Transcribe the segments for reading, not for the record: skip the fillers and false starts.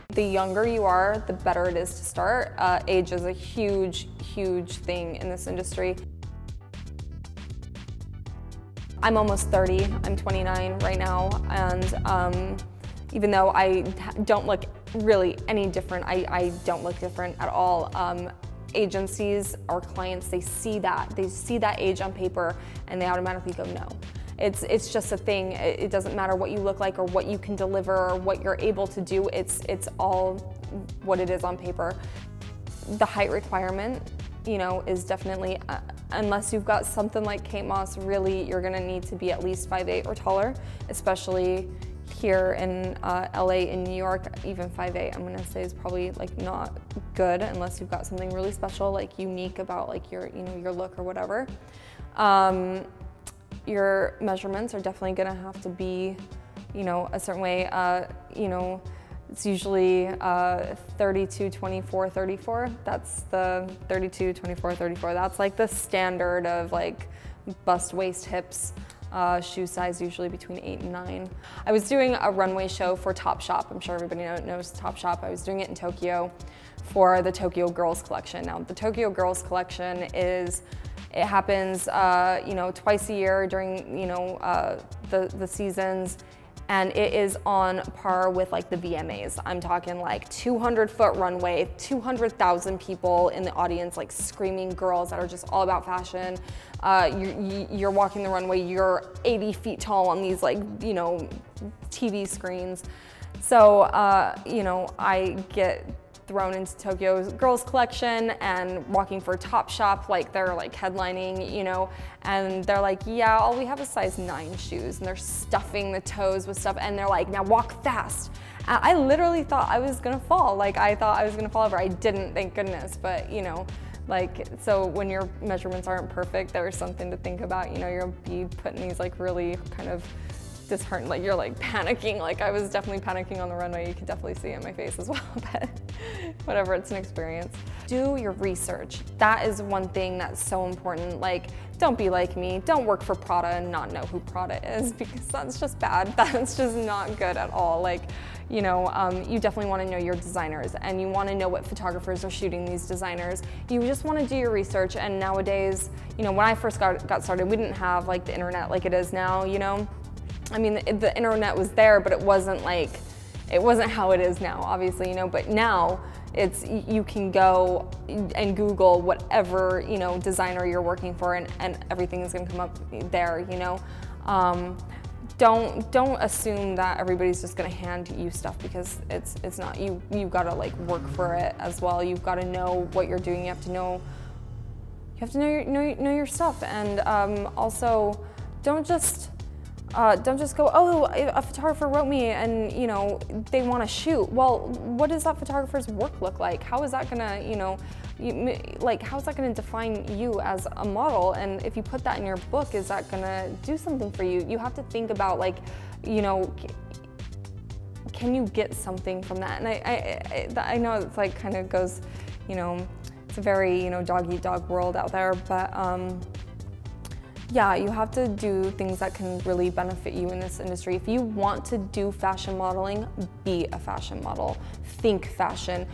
The younger you are, the better it is to start. Age is a huge, huge thing in this industry. I'm almost 30, I'm 29 right now, and even though I don't look really any different, I don't look different at all. Agencies or clients, they see that age on paper and they automatically go no. It's just a thing. It doesn't matter what you look like or what you can deliver or what you're able to do. It's all what it is on paper. The height requirement, you know, is definitely, unless you've got something like Kate Moss, really you're gonna need to be at least 5'8" or taller, especially here in LA, in New York. Even 5'8", I'm gonna say, is probably like not good unless you've got something really special, like unique about like your, you know, your look or whatever. Your measurements are definitely gonna have to be, you know, a certain way. You know, it's usually 32, 24, 34. That's the 32, 24, 34. That's like the standard of like bust, waist, hips. Shoe size usually between 8 and 9. I was doing a runway show for Topshop. I'm sure everybody knows Topshop. I was doing it in Tokyo for the Tokyo Girls Collection. Now, the Tokyo Girls Collection it happens, you know, twice a year during, you know, the seasons, and it is on par with like the VMAs. I'm talking like 200-foot runway, 200,000 people in the audience, like screaming girls that are just all about fashion. You're walking the runway, you're 80 feet tall on these like, you know, TV screens. So, you know, I get thrown into Tokyo's Girls Collection and walking for Topshop, like they're like headlining, you know, and they're like, yeah, all we have is size 9 shoes, and they're stuffing the toes with stuff, and they're like, now walk fast. And I literally thought I was gonna fall. Like, I thought I was gonna fall over. I didn't, thank goodness, but you know, like, so when your measurements aren't perfect, there's something to think about. You know, you'll be put in these like really kind of disheartened, like you're like panicking. Like I was definitely panicking on the runway. You could definitely see it in my face as well, but whatever, it's an experience. Do your research. That is one thing that's so important. Like, don't be like me. Don't work for Prada and not know who Prada is, because that's just bad. That's just not good at all. Like, you know, you definitely want to know your designers, and you want to know what photographers are shooting these designers. You just want to do your research. And nowadays, you know, when I first got started, we didn't have like the internet like it is now, you know. I mean, the internet was there, but it wasn't how it is now, obviously, you know, but now you can go and Google whatever, you know, designer you're working for, and everything is gonna come up there, you know. Don't assume that everybody's just gonna hand you stuff, because it's not. You've gotta like work for it as well. You've gotta know what you're doing. You have to know your stuff, and also don't just go, oh, a photographer wrote me and, you know, they want to shoot. Well, what does that photographer's work look like? How is that gonna, you know, how is that gonna define you as a model? And if you put that in your book, is that gonna do something for you? You have to think about, like, you know, can you get something from that? And I know it's like kind of goes, you know, it's a very, you know, dog-eat-dog world out there, but yeah, you have to do things that can really benefit you in this industry. If you want to do fashion modeling, be a fashion model. Think fashion,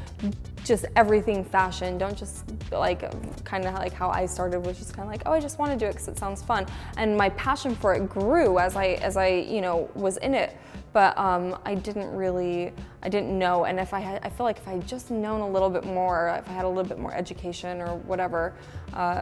just everything fashion. Don't just like, kind of like how I started, was just kind of like, oh, I just want to do it because it sounds fun. And my passion for it grew as I you know, was in it. But I didn't know, and I feel like if I had just known a little bit more, if I had a little bit more education or whatever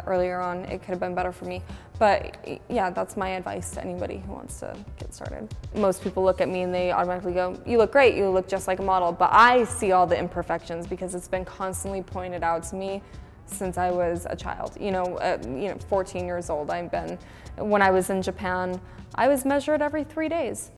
earlier on, it could have been better for me. But yeah, that's my advice to anybody who wants to get started. Most people look at me and they automatically go, you look great, you look just like a model. But I see all the imperfections because it's been constantly pointed out to me since I was a child. You know, 14 years old. When I was in Japan, I was measured every 3 days.